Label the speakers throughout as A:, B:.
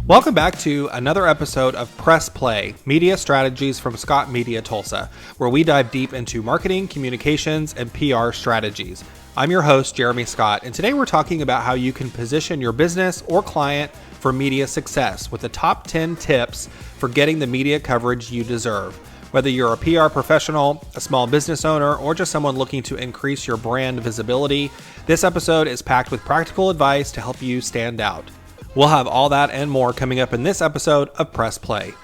A: Welcome back to another episode of Press Play, Media Strategies from Scot Media Tulsa, where we dive deep into marketing, communications, and PR strategies. I'm your host, Jeromee Scot, and today we're talking about how you can position your business or client for media success with the top 10 tips for getting the media coverage you deserve. Whether you're a PR professional, a small business owner, or just someone looking to increase your brand visibility, this episode is packed with practical advice to help you stand out. We'll have all that and more coming up in this episode of Press Play.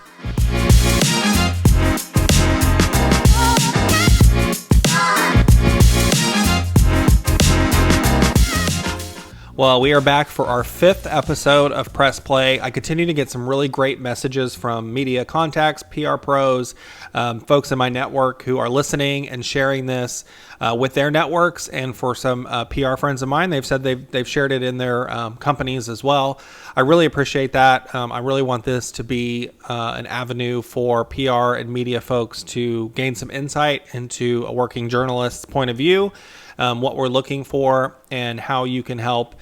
A: Well, we are back for our fifth episode of Press Play. I continue to get some really great messages from media contacts, PR pros, folks in my network who are listening and sharing this with their networks. And for some PR friends of mine, they've said they've shared it in their companies as well. I really appreciate that. I really want this to be an avenue for PR and media folks to gain some insight into a working journalist's point of view, what we're looking for, and how you can help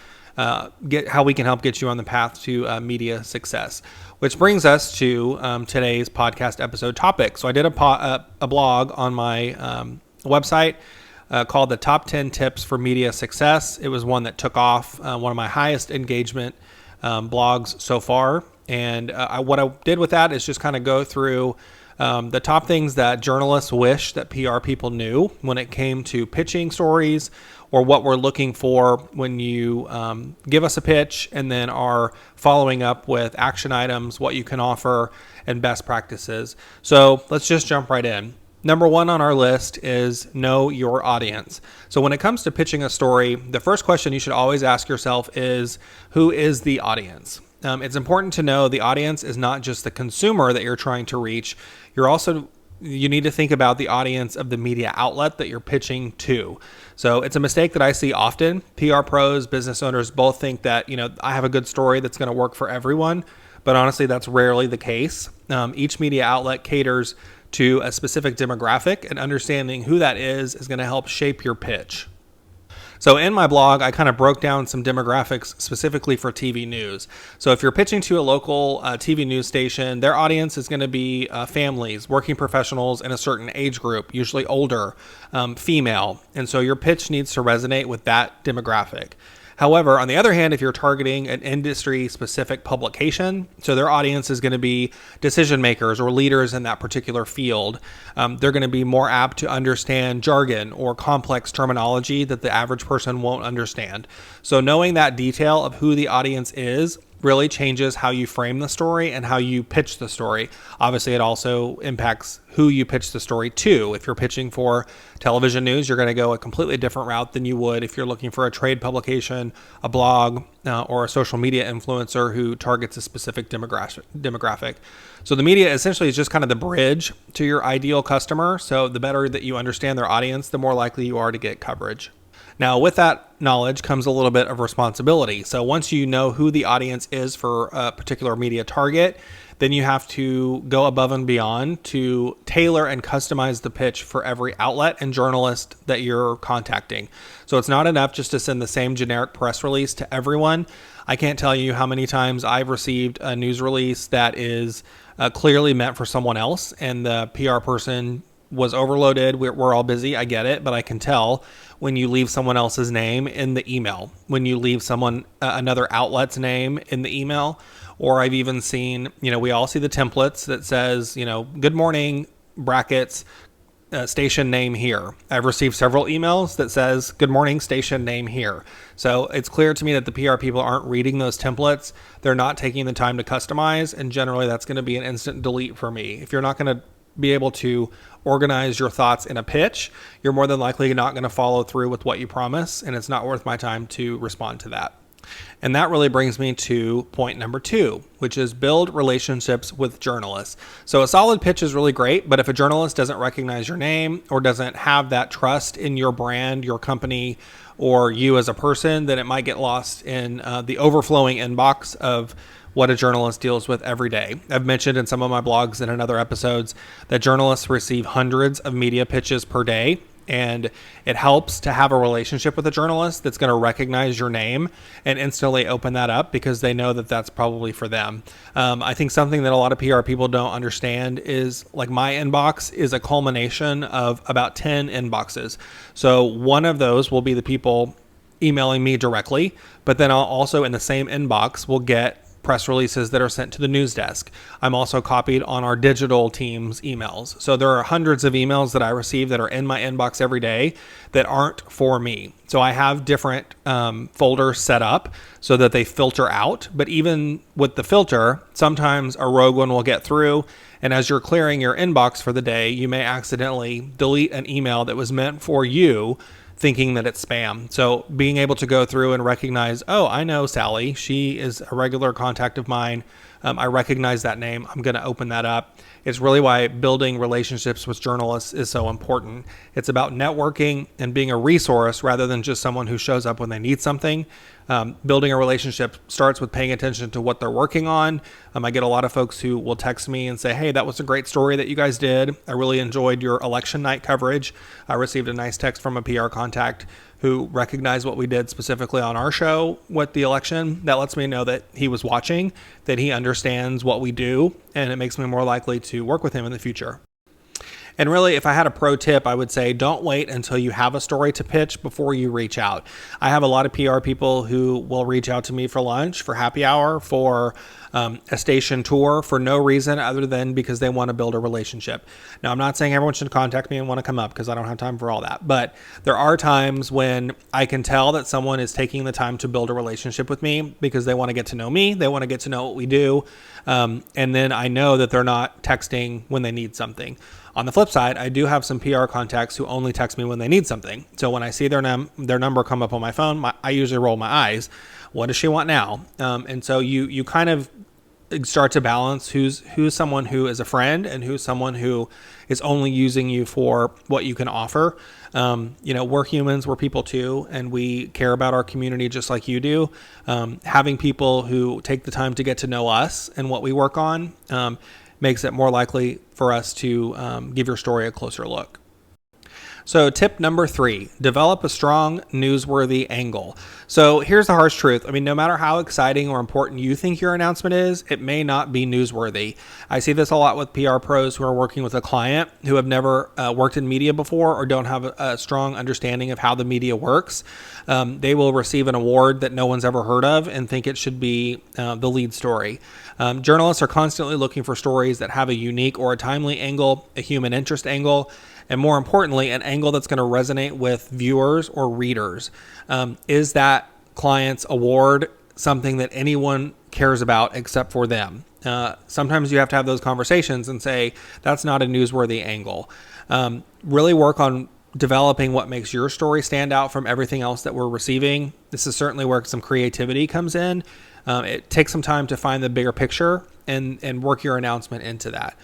A: we can help get you on the path to media success. Which brings us to today's podcast episode topic. So I did a blog on my website called the Top 10 Tips for Media Success. It was one that took off, one of my highest engagement blogs so far. And what I did with that is just kind of go through the top things that journalists wish that PR people knew when it came to pitching stories, or what we're looking for when you give us a pitch and then are following up with action items, what you can offer, and best practices. So let's just jump right in. Number one on our list is know your audience. So when it comes to pitching a story, the first question you should always ask yourself is, who is the audience? It's important to know the audience is not just the consumer that you're trying to reach. You need to think about the audience of the media outlet that you're pitching to. So it's a mistake that I see often. PR pros, business owners both think that, I have a good story that's going to work for everyone. But honestly, that's rarely the case. Each media outlet caters to a specific demographic, and understanding who that is going to help shape your pitch. So in my blog, I kind of broke down some demographics specifically for TV news. So if you're pitching to a local TV news station, their audience is going to be families, working professionals in a certain age group, usually older, female. And so your pitch needs to resonate with that demographic. However, on the other hand, if you're targeting an industry-specific publication, so their audience is going to be decision makers or leaders in that particular field, they're going to be more apt to understand jargon or complex terminology that the average person won't understand. So knowing that detail of who the audience is really changes how you frame the story and how you pitch the story. Obviously, it also impacts who you pitch the story to. If you're pitching for television news, you're going to go a completely different route than you would if you're looking for a trade publication, a blog, or a social media influencer who targets a specific demographic. So the media essentially is just kind of the bridge to your ideal customer. So the better that you understand their audience, the more likely you are to get coverage. Now, with that knowledge comes a little bit of responsibility. So once you know who the audience is for a particular media target, then you have to go above and beyond to tailor and customize the pitch for every outlet and journalist that you're contacting. So it's not enough just to send the same generic press release to everyone. I can't tell you how many times I've received a news release that is clearly meant for someone else, and the PR person was overloaded. We're all busy. I get it, but I can tell when you leave someone else's name in the email, when you leave someone another outlet's name in the email, or I've even seen, we all see the templates that says, good morning, brackets, station name here. I've received several emails that says, good morning, station name here. So it's clear to me that the PR people aren't reading those templates. They're not taking the time to customize. And generally that's going to be an instant delete for me. If you're not going to be able to organize your thoughts in a pitch, you're more than likely not going to follow through with what you promise, and it's not worth my time to respond to that. And that really brings me to point number 2, which is build relationships with journalists. So a solid pitch is really great, but if a journalist doesn't recognize your name or doesn't have that trust in your brand, your company, or you as a person, then it might get lost in the overflowing inbox of what a journalist deals with every day. I've mentioned in some of my blogs and in other episodes that journalists receive hundreds of media pitches per day. And it helps to have a relationship with a journalist that's going to recognize your name and instantly open that up because they know that that's probably for them. I think something that a lot of PR people don't understand is like my inbox is a culmination of about 10 inboxes. So one of those will be the people emailing me directly, but then I'll also in the same inbox will get press releases that are sent to the news desk. I'm also copied on our digital team's emails. So there are hundreds of emails that I receive that are in my inbox every day that aren't for me. So I have different folders set up so that they filter out. But even with the filter, sometimes a rogue one will get through. And as you're clearing your inbox for the day, you may accidentally delete an email that was meant for you, thinking that it's spam. So being able to go through and recognize, oh, I know Sally. She is a regular contact of mine. I recognize that name. I'm going to open that up. It's really why building relationships with journalists is so important. It's about networking and being a resource rather than just someone who shows up when they need something. Building a relationship starts with paying attention to what they're working on. I get a lot of folks who will text me and say, hey, that was a great story that you guys did. I really enjoyed your election night coverage. I received a nice text from a PR contact who recognized what we did specifically on our show with the election. That lets me know that he was watching, that he understands what we do, and it makes me more likely to work with him in the future. And really, if I had a pro tip, I would say don't wait until you have a story to pitch before you reach out. I have a lot of PR people who will reach out to me for lunch, for happy hour, for a station tour for no reason other than because they want to build a relationship. Now, I'm not saying everyone should contact me and want to come up because I don't have time for all that. But there are times when I can tell that someone is taking the time to build a relationship with me because they want to get to know me. They want to get to know what we do. And then I know that they're not texting when they need something. On the flip side, I do have some PR contacts who only text me when they need something. So when I see their number come up on my phone, I usually roll my eyes. What does she want now? And so you kind of start to balance who's someone who is a friend and who's someone who is only using you for what you can offer. We're humans, we're people too, and we care about our community just like you do. Having people who take the time to get to know us and what we work on makes it more likely for us to give your story a closer look. So tip number 3, develop a strong newsworthy angle. So here's the harsh truth. I mean, no matter how exciting or important you think your announcement is, it may not be newsworthy. I see this a lot with PR pros who are working with a client who have never worked in media before or don't have a strong understanding of how the media works. They will receive an award that no one's ever heard of and think it should be the lead story. Journalists are constantly looking for stories that have a unique or a timely angle, a human interest angle, and more importantly, an angle that's going to resonate with viewers or readers. Is that client's award something that anyone cares about except for them? Sometimes you have to have those conversations and say, that's not a newsworthy angle. Really work on developing what makes your story stand out from everything else that we're receiving. This is certainly where some creativity comes in. It takes some time to find the bigger picture and work your announcement into that.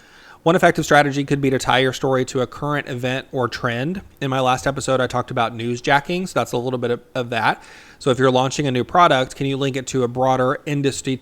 A: One effective strategy could be to tie your story to a current event or trend. In my last episode, I talked about newsjacking, so that's a little bit of that. So if you're launching a new product, can you link it to a broader industry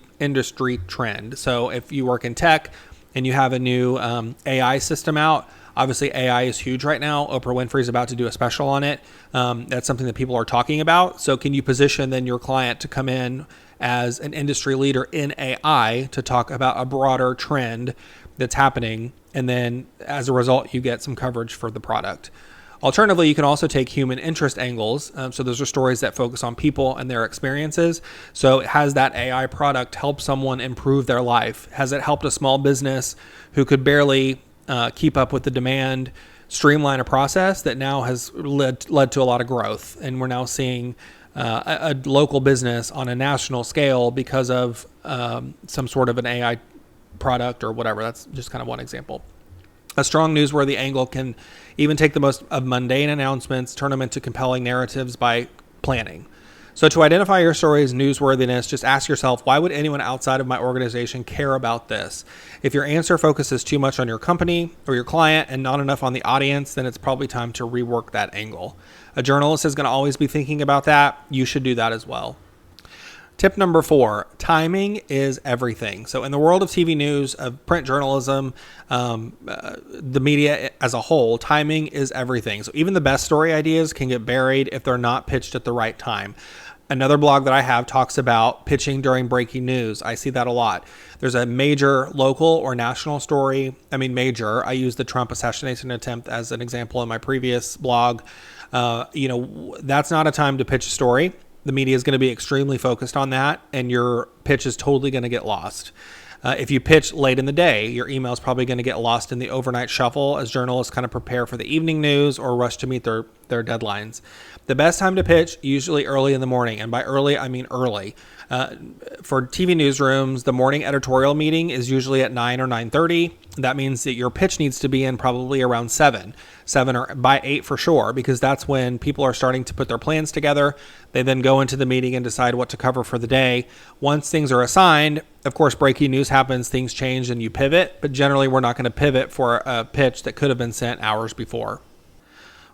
A: trend? So if you work in tech and you have a new AI system out, obviously AI is huge right now. Oprah Winfrey is about to do a special on it. That's something that people are talking about. So can you position then your client to come in as an industry leader in AI to talk about a broader trend that's happening, and then as a result, you get some coverage for the product. Alternatively, you can also take human interest angles. So those are stories that focus on people and their experiences. So has that AI product helped someone improve their life? Has it helped a small business who could barely keep up with the demand streamline a process that now has led to a lot of growth? And we're now seeing a local business on a national scale because of some sort of an AI product or whatever. That's just kind of one example. A strong newsworthy angle can even take the most of mundane announcements, turn them into compelling narratives by planning. So to identify your story's newsworthiness, just ask yourself, why would anyone outside of my organization care about this? If your answer focuses too much on your company or your client and not enough on the audience, then it's probably time to rework that angle. A journalist is going to always be thinking about that. You should do that as well. Tip number 4, timing is everything. So in the world of TV news, of print journalism, the media as a whole, timing is everything. So even the best story ideas can get buried if they're not pitched at the right time. Another blog that I have talks about pitching during breaking news. I see that a lot. There's a major local or national story. I mean, major. I used the Trump assassination attempt as an example in my previous blog. That's not a time to pitch a story. The media is going to be extremely focused on that, and your pitch is totally going to get lost. If you pitch late in the day, your email is probably going to get lost in the overnight shuffle as journalists kind of prepare for the evening news or rush to meet their deadlines. The best time to pitch, usually early in the morning. And by early, I mean early. For TV newsrooms, the morning editorial meeting is usually at 9 or 9:30. That means that your pitch needs to be in probably around 7 or by 8 for sure, because that's when people are starting to put their plans together. They then go into the meeting and decide what to cover for the day. Once things are assigned, of course, breaking news happens, things change, and you pivot. But generally, we're not going to pivot for a pitch that could have been sent hours before.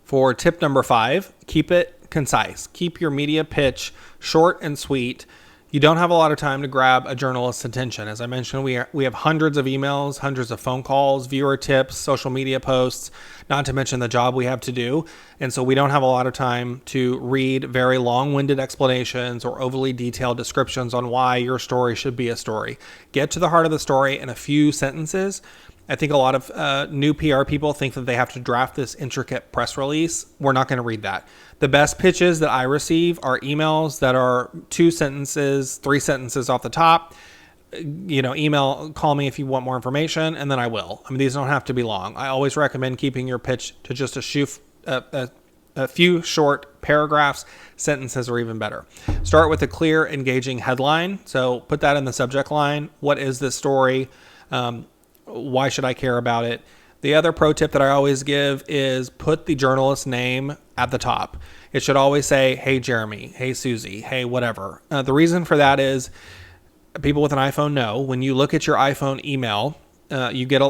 A: For tip number 5, keep it concise. Keep your media pitch short and sweet. You don't have a lot of time to grab a journalist's attention. As I mentioned, we have hundreds of emails, hundreds of phone calls, viewer tips, social media posts, not to mention the job we have to do. And so we don't have a lot of time to read very long-winded explanations or overly detailed descriptions on why your story should be a story. Get to the heart of the story in a few sentences. I think a lot of new PR people think that they have to draft this intricate press release. We're not going to read that. The best pitches that I receive are emails that are 2 sentences, 3 sentences off the top. Email, call me if you want more information, and then I will. I mean, these don't have to be long. I always recommend keeping your pitch to just a few short paragraphs. Sentences are even better. Start with a clear, engaging headline. So put that in the subject line. What is this story? Why should I care about it? The other pro tip that I always give is put the journalist's name at the top. It should always say, hey, Jeremy, hey, Susie, hey, whatever. The reason for that is people with an iPhone know when you look at your iPhone email, you get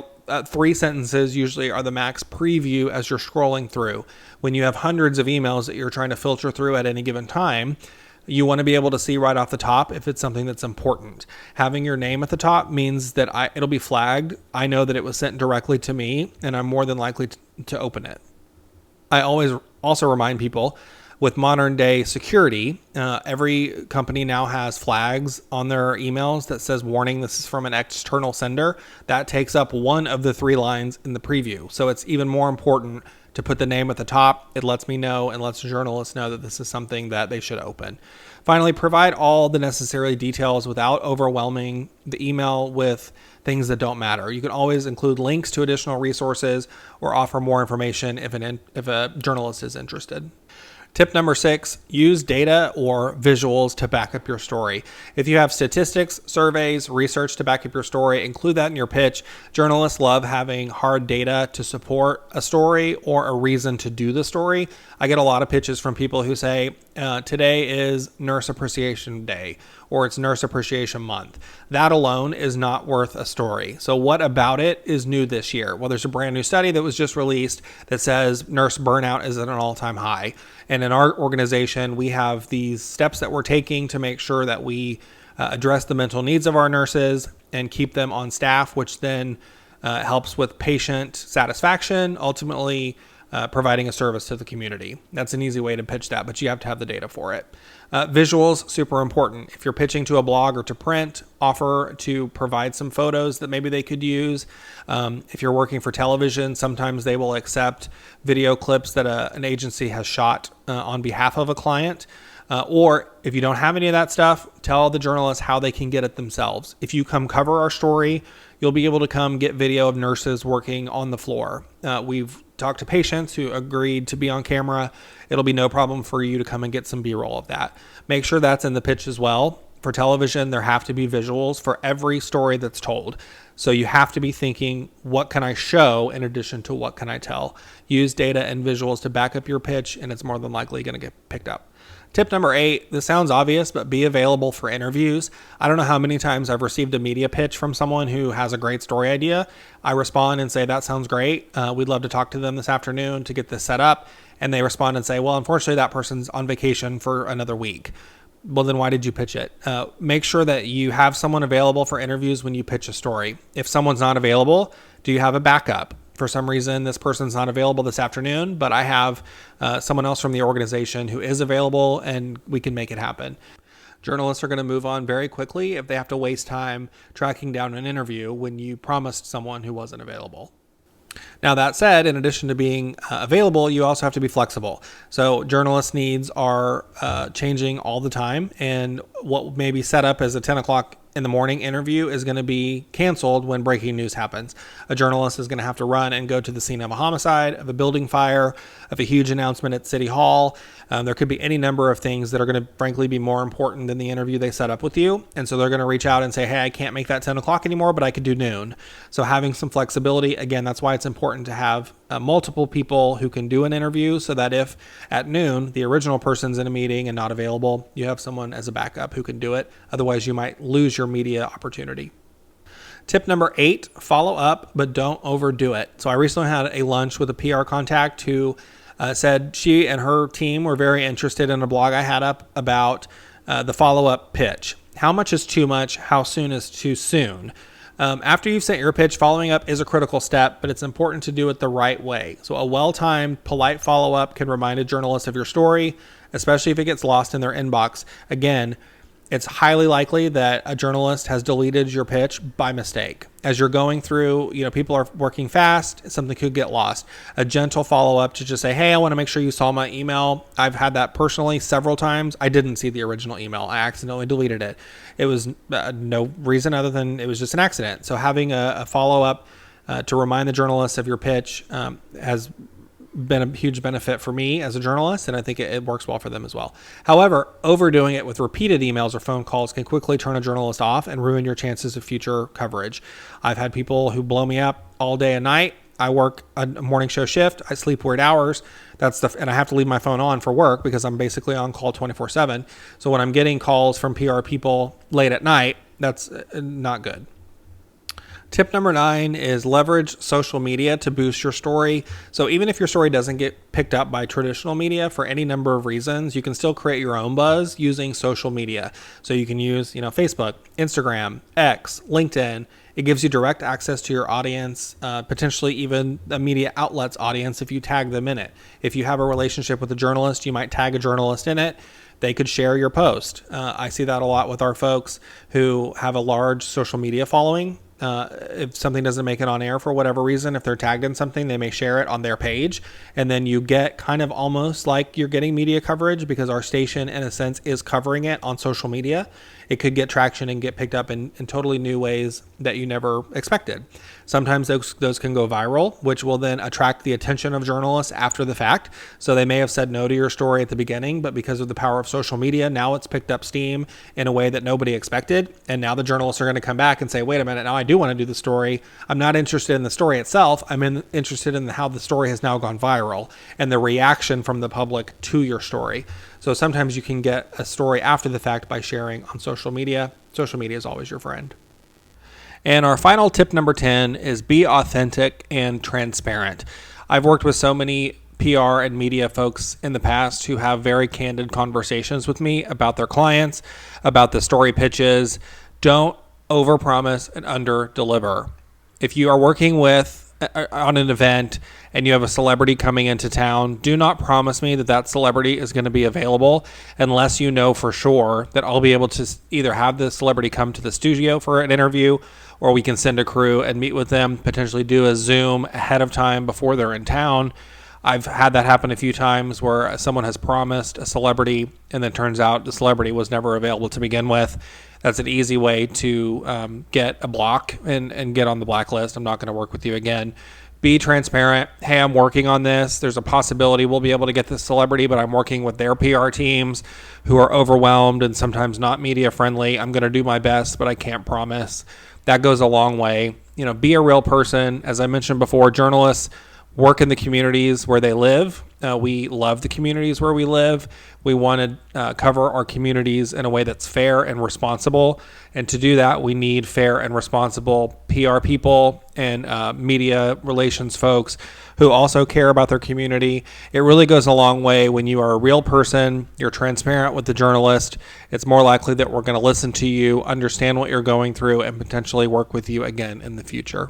A: 3 sentences usually are the max preview as you're scrolling through. When you have hundreds of emails that you're trying to filter through at any given time, you want to be able to see right off the top if it's something that's important. Having your name at the top means that it'll be flagged. I know that it was sent directly to me, and I'm more than likely to open it. I always also remind people with modern day security, every company now has flags on their emails that says, warning, this is from an external sender. That takes up one of the 3 lines in the preview. So it's even more important to put the name at the top. It lets me know and lets journalists know that this is something that they should open. Finally, provide all the necessary details without overwhelming the email with things that don't matter. You can always include links to additional resources or offer more information if a journalist is interested. Tip number 6, use data or visuals to back up your story. If you have statistics, surveys, research to back up your story, include that in your pitch. Journalists love having hard data to support a story or a reason to do the story. I get a lot of pitches from people who say, today is Nurse Appreciation Day, or it's Nurse Appreciation Month. That alone is not worth a story. So what about it is new this year? Well, there's a brand new study that was just released that says nurse burnout is at an all-time high. And in our organization, we have these steps that we're taking to make sure that we address the mental needs of our nurses and keep them on staff, which then helps with patient satisfaction, ultimately providing a service to the community. That's an easy way to pitch that, but you have to have the data for it. Visuals, super important. If you're pitching to a blog or to print, offer to provide some photos that maybe they could use. If you're working for television, sometimes they will accept video clips that an agency has shot on behalf of a client. Or if you don't have any of that stuff, tell the journalists how they can get it themselves. If you come cover our story, you'll be able to come get video of nurses working on the floor. We've talked to patients who agreed to be on camera. It'll be no problem for you to come and get some B-roll of that. Make sure that's in the pitch as well. For television, there have to be visuals for every story that's told. So you have to be thinking, what can I show in addition to what can I tell? Use data and visuals to back up your pitch, and it's more than likely going to get picked up. Tip number 8, this sounds obvious, but be available for interviews. I don't know how many times I've received a media pitch from someone who has a great story idea. I respond and say, that sounds great. We'd love to talk to them this afternoon to get this set up. And they respond and say, well, unfortunately, that person's on vacation for another week. well, then why did you pitch it? Make sure that you have someone available for interviews when you pitch a story. If someone's not available, do you have a backup? For some reason, this person's not available this afternoon, but I have someone else from the organization who is available, and we can make it happen. Journalists are going to move on very quickly if they have to waste time tracking down an interview when you promised someone who wasn't available. Now, that said, in addition to being available, you also have to be flexible. So journalists' needs are changing all the time, and what may be set up as a 10 o'clock in the morning interview is going to be canceled when breaking news happens. A journalist is going to have to run and go to the scene of a homicide, of a building fire, of a huge announcement at City Hall. There could be any number of things that are going to frankly be more important than the interview they set up with you. And so they're going to reach out and say, hey, I can't make that 10 o'clock anymore, but I could do noon. So having some flexibility, again, that's why it's important to have multiple people who can do an interview, so that if at noon the original person's in a meeting and not available, you have someone as a backup who can do it. Otherwise, you might lose your media opportunity. Tip number 8, follow up, but don't overdo it. So I recently had a lunch with a PR contact who said she and her team were very interested in a blog I had up about the follow-up pitch. How much is too much? How soon is too soon? After you've sent your pitch, following up is a critical step, but it's important to do it the right way. So a well-timed, polite follow-up can remind a journalist of your story, especially if it gets lost in their inbox. Again, it's highly likely that a journalist has deleted your pitch by mistake. As you're going through, people are working fast, something could get lost. A gentle follow-up to just say, hey, I want to make sure you saw my email. I've had that personally several times. I didn't see the original email. I accidentally deleted it. It was no reason other than it was just an accident. So having a follow-up to remind the journalist of your pitch has been a huge benefit for me as a journalist, and I think it works well for them as well. However, overdoing it with repeated emails or phone calls can quickly turn a journalist off and ruin your chances of future coverage. I've had people who blow me up all day and night. I work a morning show shift. I sleep weird hours. And I have to leave my phone on for work because I'm basically on call 24/7. So when I'm getting calls from PR people late at night, that's not good. Tip number 9 is leverage social media to boost your story. So even if your story doesn't get picked up by traditional media for any number of reasons, you can still create your own buzz using social media. So you can use, Facebook, Instagram, X, LinkedIn. It gives you direct access to your audience, potentially even a media outlet's audience if you tag them in it. If you have a relationship with a journalist, you might tag a journalist in it. They could share your post. I see that a lot with our folks who have a large social media following. If something doesn't make it on air for whatever reason, if they're tagged in something, they may share it on their page. And then you get kind of almost like you're getting media coverage because our station, in a sense, is covering it on social media. It could get traction and get picked up in totally new ways that you never expected. Sometimes those can go viral, which will then attract the attention of journalists after the fact. So they may have said no to your story at the beginning, but because of the power of social media, now it's picked up steam in a way that nobody expected. And now the journalists are going to come back and say, wait a minute, now I do want to do the story. I'm not interested in the story itself. I'm interested in how the story has now gone viral and the reaction from the public to your story. So sometimes you can get a story after the fact by sharing on social media. Social media is always your friend. And our final tip number 10 is be authentic and transparent. I've worked with so many PR and media folks in the past who have very candid conversations with me about their clients, about the story pitches. Don't overpromise and underdeliver. If you are working on an event and you have a celebrity coming into town, do not promise me that celebrity is going to be available unless you know for sure that I'll be able to either have the celebrity come to the studio for an interview, or we can send a crew and meet with them, potentially do a Zoom ahead of time before they're in town. I've had that happen a few times where someone has promised a celebrity and then turns out the celebrity was never available to begin with. That's an easy way to get a block and get on the blacklist. I'm not going to work with you again. Be transparent. Hey, I'm working on this. There's a possibility we'll be able to get this celebrity, but I'm working with their PR teams who are overwhelmed and sometimes not media friendly. I'm going to do my best, but I can't promise. That goes a long way. Be a real person. As I mentioned before, journalists work in the communities where they live. We love the communities where we live. We want to cover our communities in a way that's fair and responsible. And to do that, we need fair and responsible PR people and media relations folks who also care about their community. It really goes a long way when you are a real person, you're transparent with the journalist. It's more likely that we're going to listen to you, understand what you're going through, and potentially work with you again in the future.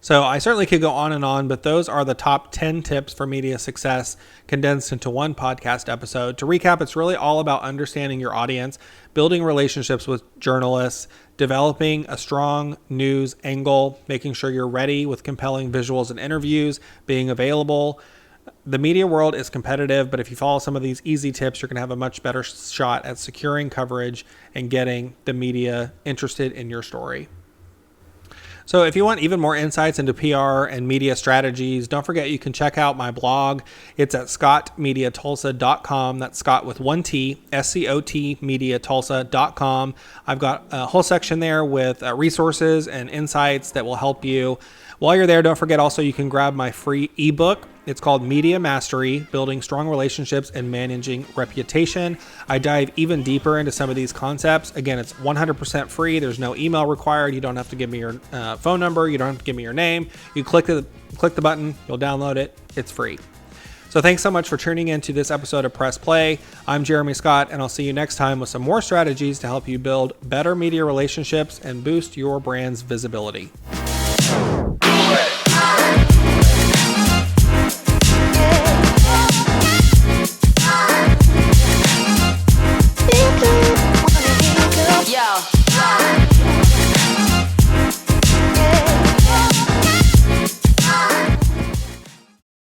A: So I certainly could go on and on, but those are the top 10 tips for media success condensed into one podcast episode. To recap, it's really all about understanding your audience, building relationships with journalists, developing a strong news angle, making sure you're ready with compelling visuals and interviews, being available. The media world is competitive, but if you follow some of these easy tips, you're going to have a much better shot at securing coverage and getting the media interested in your story. So if you want even more insights into PR and media strategies, don't forget you can check out my blog. It's at scotmediatulsa.com. That's Scott with one T, SCOT mediatulsa.com. I've got a whole section there with resources and insights that will help you. While you're there, don't forget also you can grab my free ebook. It's called Media Mastery, Building Strong Relationships and Managing Reputation. I dive even deeper into some of these concepts. Again, it's 100% free. There's no email required. You don't have to give me your phone number. You don't have to give me your name. You click the button. You'll download it. It's free. So thanks so much for tuning in to this episode of Press Play. I'm Jeromee Scot, and I'll see you next time with some more strategies to help you build better media relationships and boost your brand's visibility.